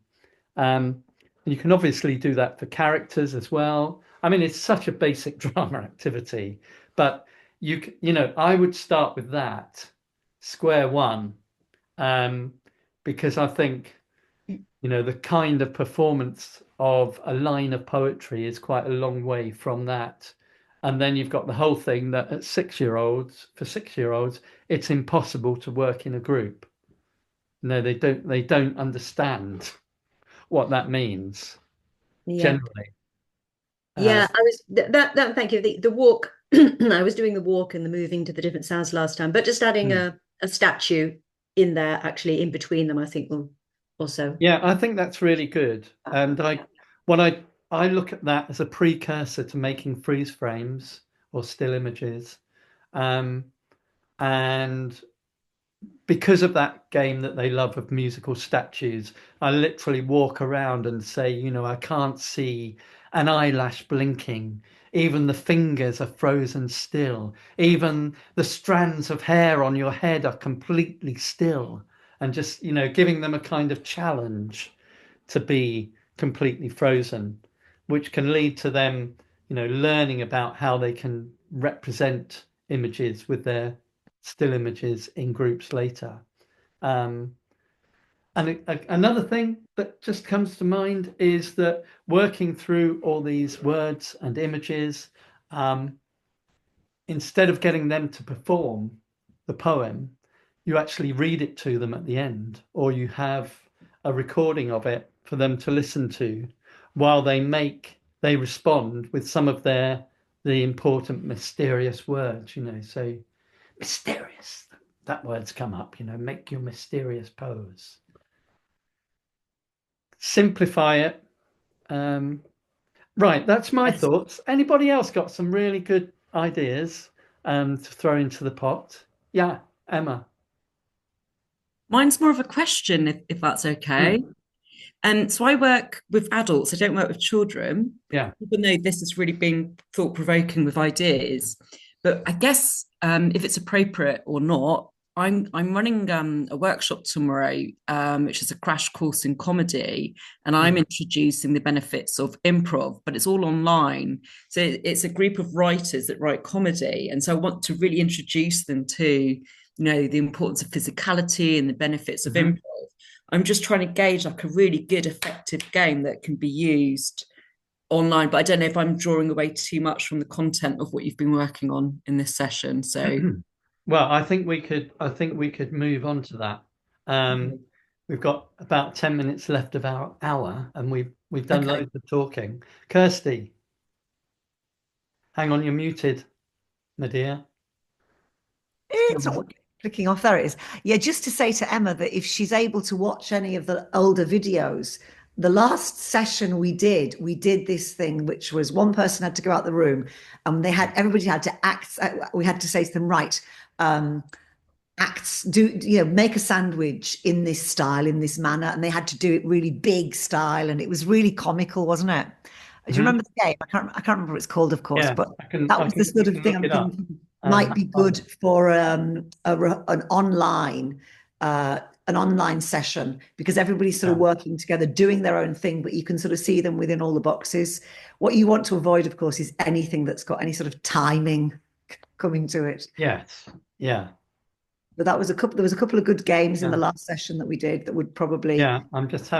You can obviously do that for characters as well. I mean, it's such a basic drama activity, but I would start with that square one, because I think the kind of performance of a line of poetry is quite a long way from that. And then you've got the whole thing that for 6-year-olds, it's impossible to work in a group. No, they don't understand what that means generally. I was that thank you. The walk, I was doing the walk and the moving to the different sounds last time, but just adding a statue in there, actually in between them, I think will also. Yeah, I think that's really good. And I look at that as a precursor to making freeze frames or still images. And because of that game that they love of musical statues, I literally walk around and say, I can't see an eyelash blinking. Even the fingers are frozen still. Even the strands of hair on your head are completely still. And just, giving them a kind of challenge to be completely frozen, which can lead to them, learning about how they can represent images with their still images in groups later. And another thing that just comes to mind is that working through all these words and images, instead of getting them to perform the poem, you actually read it to them at the end, or you have a recording of it for them to listen to while they respond with some of the important mysterious words, so mysterious, that word's come up, make your mysterious pose. Simplify it. Right, that's my thoughts. Anybody else got some really good ideas to throw into the pot? Yeah, Emma. Mine's more of a question, if that's okay. And so I work with adults, I don't work with children. Yeah. Even though this has really been thought-provoking with ideas. But I guess if it's appropriate or not, I'm running a workshop tomorrow, which is a crash course in comedy, and I'm introducing the benefits of improv, but it's all online. So it's a group of writers that write comedy, and so I want to really introduce them to, the importance of physicality and the benefits of improv. I'm just trying to gauge like a really good, effective game that can be used online, but I don't know if I'm drawing away too much from the content of what you've been working on in this session. So, well, I think we could move on to that. We've got about 10 minutes left of our hour, and we've done loads of talking. Kirsty, hang on, you're muted, my dear. It's not clicking off. There it is. Yeah, just to say to Emma that if she's able to watch any of the older videos, the last session we did this thing, which was one person had to go out the room, and everybody had to act. We had to say to them, right, acts, make a sandwich in this style, in this manner, and they had to do it really big style, and it was really comical, wasn't it? Do you remember the game? I can't remember what it's called, of course, but that was the sort of thing I'm thinking might be good for an online session, because everybody's sort of working together, doing their own thing, but you can sort of see them within all the boxes. What you want to avoid, of course, is anything that's got any sort of timing coming to it. Yes. Yeah. But there was a couple of good games in the last session that we did that would probably. Yeah, I'm just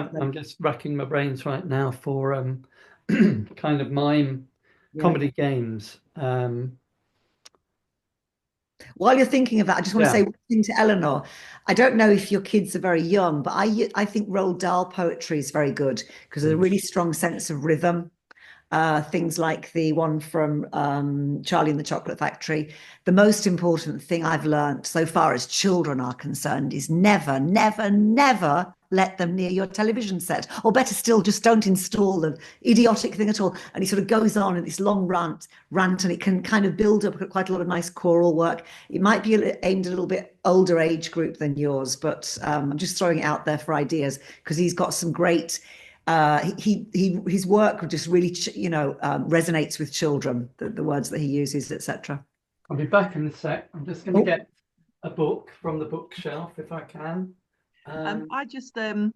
racking my brains right now for kind of mime comedy games. While you're thinking of that, I just want to say one thing to Eleanor. I don't know if your kids are very young, but I think Roald Dahl poetry is very good because there's a really strong sense of rhythm. Things like the one from Charlie and the Chocolate Factory. The most important thing I've learned so far as children are concerned is never, never, never let them near your television set. Or better still, just don't install the idiotic thing at all. And he sort of goes on in this long rant, and it can kind of build up quite a lot of nice choral work. It might be aimed at a little bit older age group than yours, but I'm just throwing it out there for ideas because he's got some great... his work just really, resonates with children, the words that he uses, etc. I'll be back in a sec. I'm just going to get a book from the bookshelf if I can. I just an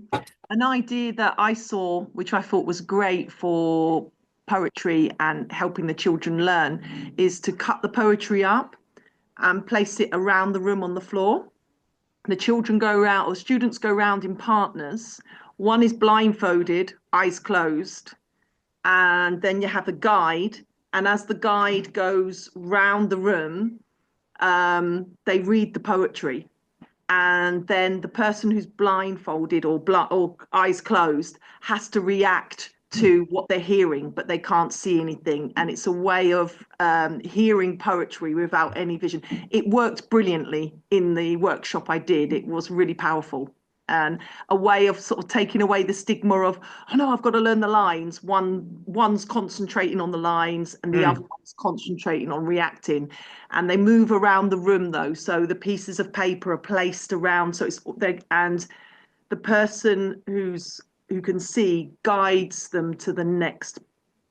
idea that I saw, which I thought was great for poetry and helping the children learn, is to cut the poetry up and place it around the room on the floor. The children go around, or students go around in partners. One is blindfolded, eyes closed, and then you have a guide. And as the guide goes round the room, they read the poetry. And then the person who's blindfolded or eyes closed has to react to what they're hearing, but they can't see anything. And it's a way of hearing poetry without any vision. It worked brilliantly in the workshop I did. It was really powerful. And a way of sort of taking away the stigma of, oh no, I've got to learn the lines. One's concentrating on the lines and the other one's concentrating on reacting. And they move around the room though. So the pieces of paper are placed around. So and the person who can see guides them to the next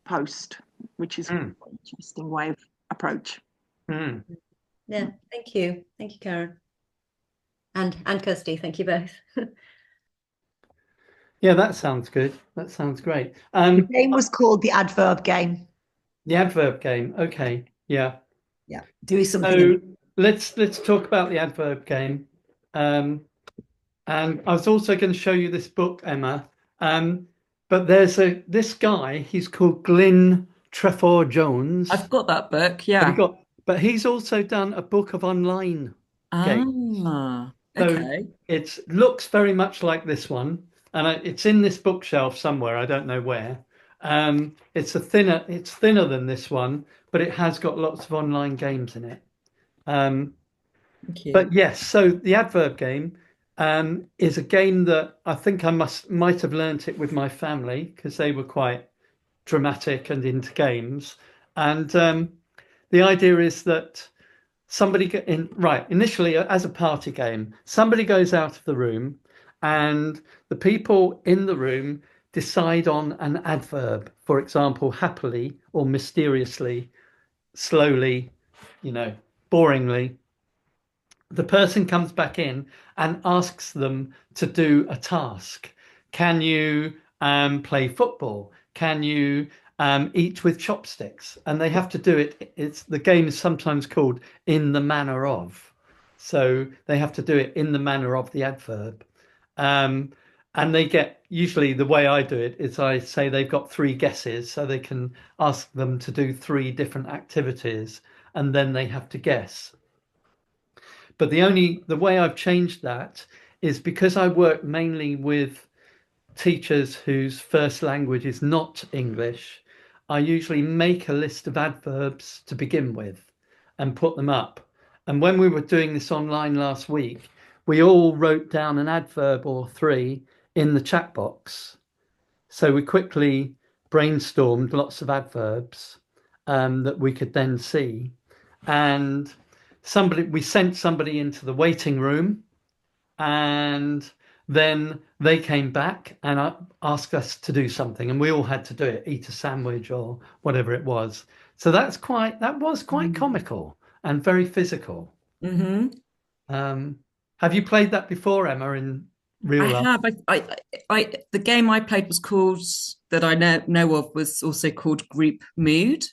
post, which is an interesting way of approach. Yeah, thank you. Thank you, Karen. And Kirsty, thank you both. Yeah, that sounds good. That sounds great. The game was called the Adverb Game. The Adverb Game. Okay. Yeah. Yeah. Do something. So let's talk about the Adverb Game. And I was also going to show you this book, Emma. But there's this guy. He's called Glyn Trefor Jones. I've got that book. Yeah. But he's also done a book of online games. Okay. So it looks very much like this one, and it's in this bookshelf somewhere. I don't know where. It's thinner than this one, but it has got lots of online games in it. Thank you. But yes, so the Adverb Game is a game that I think I might have learnt it with my family because they were quite dramatic and into games. And the idea is that initially as a party game, somebody goes out of the room and the people in the room decide on an adverb, for example, happily or mysteriously, slowly, boringly. The person comes back in and asks them to do a task. Can you play football? Can you eat with chopsticks? And they have to do it. The game is sometimes called in the manner of. So they have to do it in the manner of the adverb. And they get, usually the way I do it is I say they've got 3 guesses, so they can ask them to do 3 different activities, and then they have to guess. But the way I've changed that is because I work mainly with teachers whose first language is not English. I usually make a list of adverbs to begin with and put them up. And when we were doing this online last week, we all wrote down an adverb or 3 in the chat box. So we quickly brainstormed lots of adverbs that we could then see. And we sent somebody into the waiting room, and then they came back and asked us to do something, and we all had to do it, eat a sandwich or whatever it was. So that was quite comical and very physical. Mm-hmm. Have you played that before, Emma, in real life? I have. The game I played was called, that I know of, was also called Group Mood.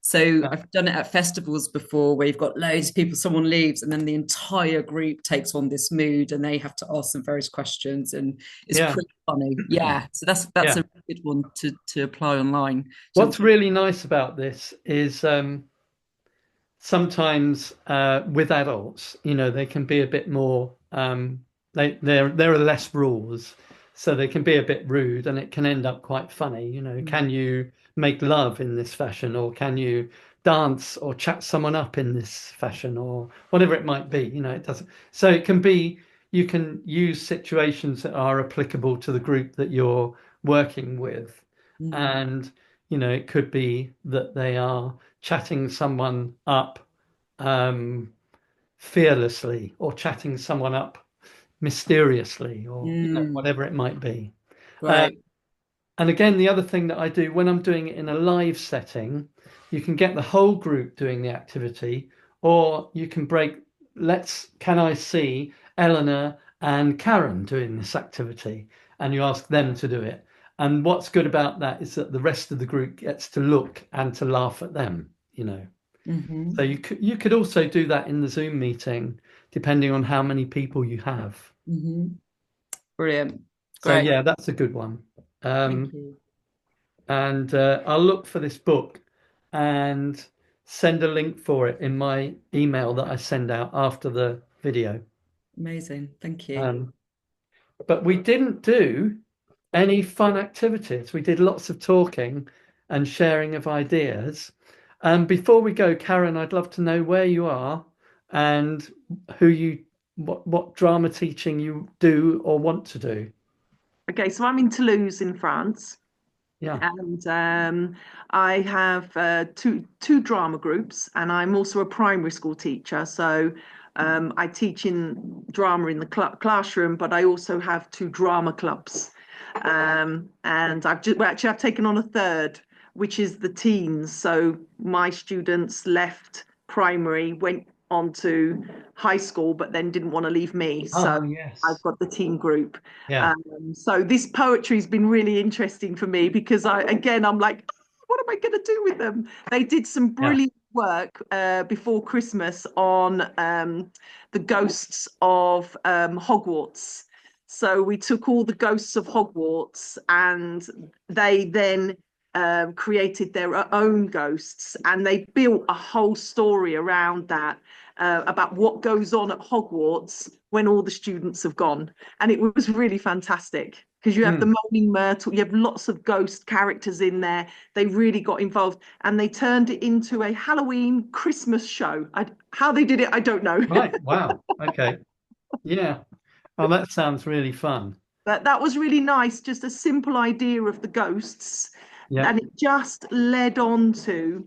So I've done it at festivals before where you've got loads of people, someone leaves, and then the entire group takes on this mood and they have to ask them various questions, and it's pretty funny. Yeah. So that's a good one to apply online. What's really nice about this is sometimes with adults, they can be a bit more there are less rules, so they can be a bit rude and it can end up quite funny. Can you make love in this fashion, or can you dance or chat someone up in this fashion, or whatever it might be? It doesn't, so it can be, you can use situations that are applicable to the group that you're working with. And it could be that they are chatting someone up fearlessly, or chatting someone up mysteriously, or whatever it might be. Right. And again, the other thing that I do when I'm doing it in a live setting, you can get the whole group doing the activity, or you can can I see Eleanor and Karen doing this activity? And you ask them to do it. And what's good about that is that the rest of the group gets to look and to laugh at them, So you could also do that in the Zoom meeting, depending on how many people you have. Brilliant. Great. So yeah, that's a good one. Thank you. And I'll look for this book and send a link for it in my email that I send out after the video. Amazing. Thank you. But we didn't do any fun activities. We did lots of talking and sharing of ideas. Before we go, Karen, I'd love to know where you are and what drama teaching you do or want to do. Okay, so I'm in Toulouse in France. Yeah. And I have two drama groups, and I'm also a primary school teacher. So I teach in drama in the classroom, but I also have 2 drama clubs. And I've taken on a third, which is the teens. So my students left primary, went on to high school, but then didn't want to leave me. So yes. I've got the teen group. Yeah. So this poetry has been really interesting for me, because I'm like, what am I going to do with them? They did some brilliant work before Christmas on the ghosts of Hogwarts. So we took all the ghosts of Hogwarts, and they then created their own ghosts, and they built a whole story around that, about what goes on at Hogwarts when all the students have gone. And it was really fantastic. because you have the moaning myrtle, you have lots of ghost characters in there. They really got involved, and they turned it into a Halloween Christmas show. How they did it, I don't know. Right. Wow. Okay. Yeah. Oh, that sounds really fun. But that was really nice, just a simple idea of the ghosts. Yeah. And it just led on to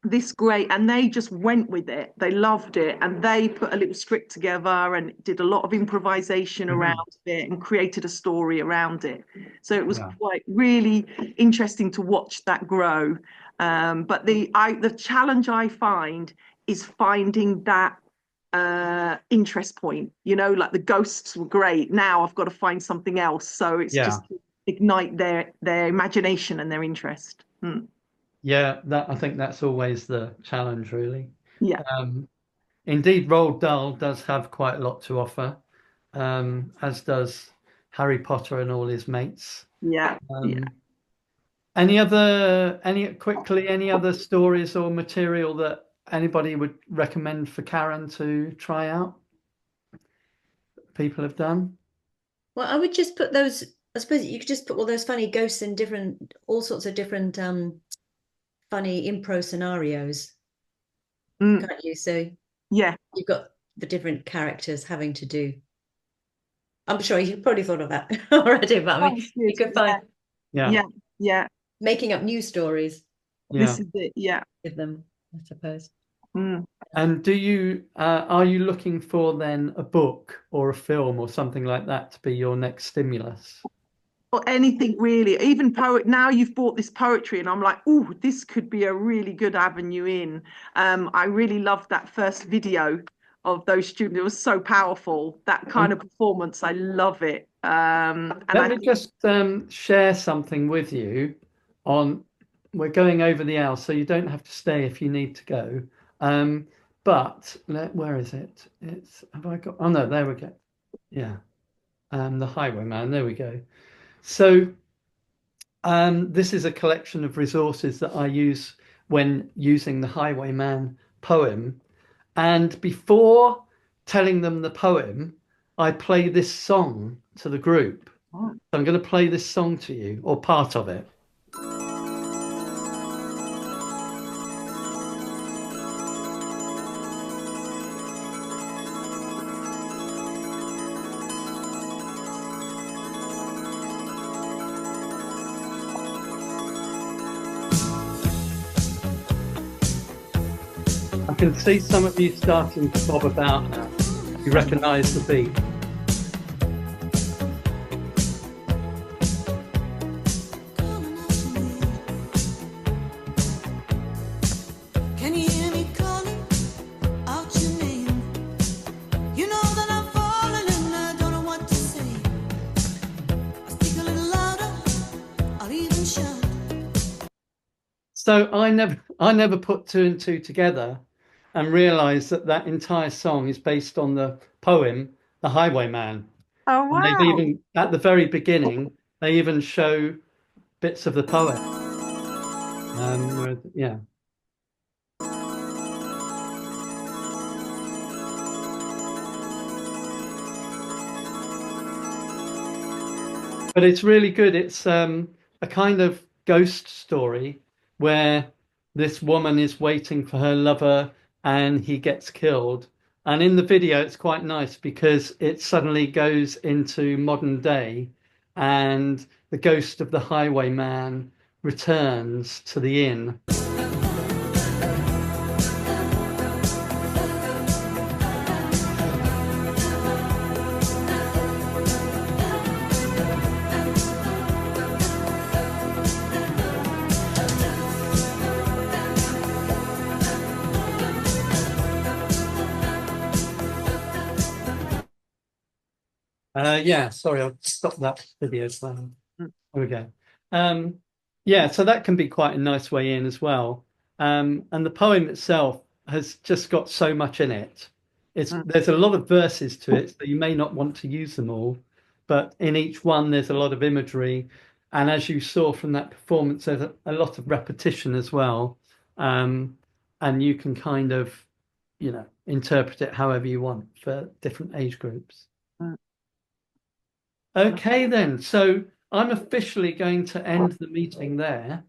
this great, and they just went with it. They loved it, and they put a little script together and did a lot of improvisation around it and created a story around it. So it was quite really interesting to watch that grow. But the challenge I find is finding that interest point, like the ghosts were great. Now I've got to find something else. So it's just to ignite their imagination and their interest. Yeah, I think that's always the challenge, really. Yeah. Indeed, Roald Dahl does have quite a lot to offer, as does Harry Potter and all his mates. Yeah. Any other stories or material that anybody would recommend for Karen to try out? People have done? Well, I would just put those, I suppose you could just put all those funny ghosts in all sorts of different funny improv scenarios, can't you? So yeah, you've got the different characters having to do. I'm sure you've probably thought of that already, but I mean, you could find making up new stories. This is it. Yeah, with them, I suppose. And are you looking for then a book or a film or something like that to be your next stimulus? Or anything really, even now you've bought this poetry and I'm like, oh, this could be a really good avenue in. I really loved that first video of those students. It was so powerful, that kind of performance. I love it. Let me just share something with you we're going over the hour, so you don't have to stay if you need to go. But where is it? Oh no, there we go. Yeah. The Highwayman, there we go. So this is a collection of resources that I use when using the Highwayman poem. And before telling them the poem, I play this song to the group. So I'm going to play this song to you, or part of it. I can see some of you starting to bob about now. You recognise the beat. Can you hear me calling out your name? You know that I'm falling and I don't know what to say. I'll speak a little louder, I'll even shout. So I never put two and two together and realised that entire song is based on the poem The Highwayman. Oh wow. And they've even, at the very beginning, they even show bits of the poem. Yeah. But it's really good. It's a kind of ghost story where this woman is waiting for her lover and he gets killed. And in the video, it's quite nice because it suddenly goes into modern day and the ghost of the highwayman returns to the inn. Yeah, sorry, I'll stop that video playing. There we go. Yeah, so that can be quite a nice way in as well. And the poem itself has just got so much in it. There's a lot of verses to it, so you may not want to use them all, but in each one there's a lot of imagery. And as you saw from that performance, there's a lot of repetition as well. And you can kind of, interpret it however you want for different age groups. Okay then, so I'm officially going to end the meeting there.